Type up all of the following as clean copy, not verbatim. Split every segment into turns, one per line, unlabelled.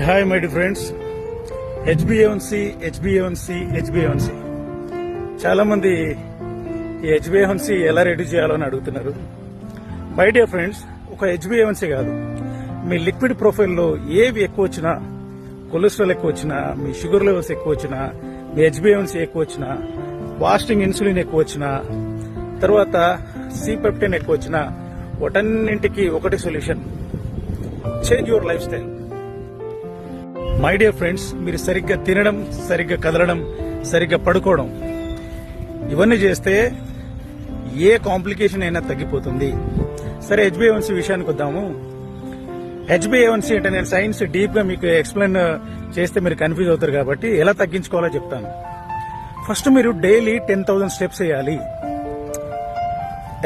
Hi my dear friends. H B A one C చాలా మంది ఈ హెచ్బిఏవన్సీ ఎలా రెడ్యూస్ చేయాలో అని అడుగుతున్నారు. మై డియర్ ఫ్రెండ్స్, ఒక హెచ్బిఏవన్సీ కాదు, మీ లిక్విడ్ ప్రొఫైల్లో ఏవి ఎక్కువ వచ్చినా, కొలెస్ట్రాల్ ఎక్కువ వచ్చినా, మీ షుగర్ లెవెల్స్ ఎక్కువ వచ్చినా, మీ హెచ్బిఏవన్సీ ఎక్కువ వచ్చినా, ఫాస్టింగ్ ఇన్సులిన్ ఎక్కువ వచ్చినా, తర్వాత C-పెప్టైన్ ఎక్కువ వచ్చినా, వాటన్నింటికి ఒకటి solution: change your life style. My dear friends, మీరు సరిగ్గా తినడం, సరిగ్గా కదలడం, సరిగ్గా పడుకోవడం, ఇవన్నీ చేస్తే ఏ కాంప్లికేషన్ అయినా తగ్గిపోతుంది. సరే, హెచ్బిఏవన్సీ విషయానికి వద్దాము. హెచ్బిఏవన్సీ అంటే నేను సైన్స్ డీప్ గా మీకు ఎక్స్ప్లెయిన్ చేస్తే మీరు కన్ఫ్యూజ్ అవుతారు కాబట్టి ఎలా తగ్గించుకోవాలో చెప్తాను. ఫస్ట్ మీరు డైలీ 10,000 స్టెప్స్ వేయాలి.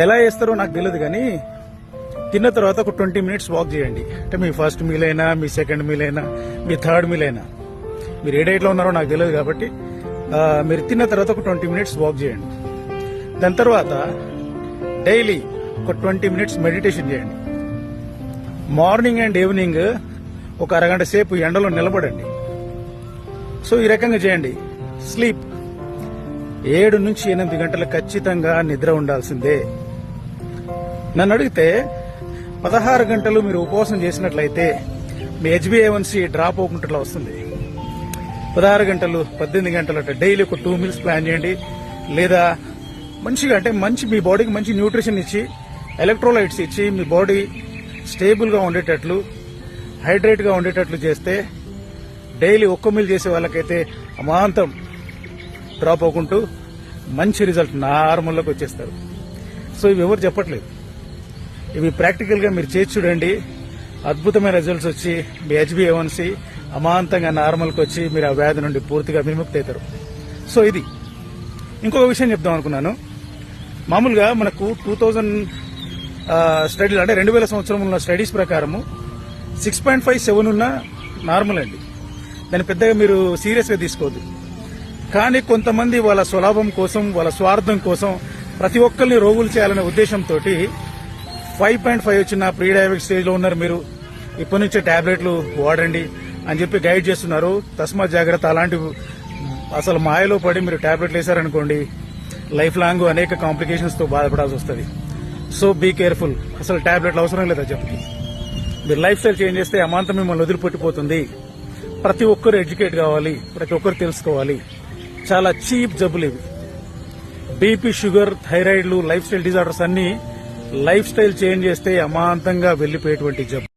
ఎలా వేస్తారో నాకు తెలియదు, కానీ తిన్న తర్వాత ఒక 20 మినిట్స్ వాక్ చేయండి. అంటే మీ ఫస్ట్ మీల్ అయినా, మీ సెకండ్ మీల్ అయినా, మీ థర్డ్ మీల్ అయినా, మీరు ఏ డైట్లో ఉన్నారో నాకు తెలియదు కాబట్టి మీరు తిన్న తర్వాత ఒక 20 మినిట్స్ వాక్ చేయండి. దాని తర్వాత డైలీ ఒక 20 మినిట్స్ మెడిటేషన్ చేయండి. మార్నింగ్ అండ్ ఈవినింగ్ ఒక అరగంట సేపు ఎండలో నిలబడండి. సో ఈ రకంగా చేయండి. స్లీప్ 7 నుంచి 8 గంటలు ఖచ్చితంగా నిద్ర ఉండాల్సిందే. నన్ను అడిగితే 16 గంటలు మీరు ఉపవాసం చేసినట్లయితే మీ హెచ్బిఏవన్సీ డ్రాప్ అవ్వకుండా వస్తుంది. 16 గంటలు, 18 గంటలు అంటే డైలీ ఒక 2 మీల్స్ ప్లాన్ చేయండి. లేదా మంచిగా, అంటే మీ బాడీకి మంచి న్యూట్రిషన్ ఇచ్చి, ఎలక్ట్రోలైట్స్ ఇచ్చి, మీ బాడీ స్టేబుల్ గా ఉండేటట్లు, హైడ్రేట్ గా ఉండేటట్లు చేస్తే డైలీ ఒక్క మీల్ చేసే వాళ్ళకైతే అమాంతం డ్రాప్ అవ్వకుంటూ మంచి రిజల్ట్ నార్మల్లోకి వచ్చేస్తారు. సో ఇవి ఎవరు చెప్పట్లేదు, ఇవి ప్రాక్టికల్ గా మీరు చేసి చూడండి. అద్భుతమైన రిజల్ట్స్ వచ్చి మీ హెచ్బిఏవన్సీ అమాంతంగా నార్మల్కి వచ్చి మీరు ఆ వ్యాధి నుండి పూర్తిగా విముక్తి అవుతారు. సో ఇది. ఇంకొక విషయం చెప్దాం అనుకున్నాను. మామూలుగా మనకు 2000 స్టడీలు, అంటే 2000 సంవత్సరం ఉన్న స్టడీస్ ప్రకారము 6.57 ఉన్న నార్మల్ అండి. దాన్ని పెద్దగా మీరు సీరియస్ గా తీసుకోవద్దు. కానీ కొంతమంది వాళ్ళ స్వలాభం కోసం, వాళ్ళ స్వార్థం కోసం ప్రతి ఒక్కరిని రోగులు చేయాలనే ఉద్దేశంతో 5.5 వచ్చిన ప్రీ డయాబెటిక్ స్టేజ్ లో ఉన్నారు, మీరు ఇప్పటి నుంచే టాబ్లెట్లు వాడండి అని చెప్పి గైడ్ చేస్తున్నారు. తస్మాత్ జాగ్రత్త. అలాంటి అసలు మాయలో పడి మీరు టాబ్లెట్లు వేశారనుకోండి, లైఫ్ లాంగ్ అనేక కాంప్లికేషన్స్ తో బాధపడాల్సి వస్తుంది. So be careful. అసలు టాబ్లెట్లు అవసరం లేదా చెప్పి మీరు లైఫ్ స్టైల్ చేంజ్ చేస్తే అమాంతం మిమ్మల్ని వదిలిపెట్టిపోతుంది. ప్రతి ఒక్కరు ఎడ్యుకేట్ కావాలి, ప్రతి ఒక్కరు తెలుసుకోవాలి. చాలా చీప్ జబ్బులు ఇవి. బీపీ, షుగర్, థైరాయిడ్లు, లైఫ్ స్టైల్ డిజార్డర్స్ అన్ని లైఫ్ స్టైల్ చేంజ్ చేస్తే అమాంతంగా వెళ్లిపోయేటువంటి జబ్బు.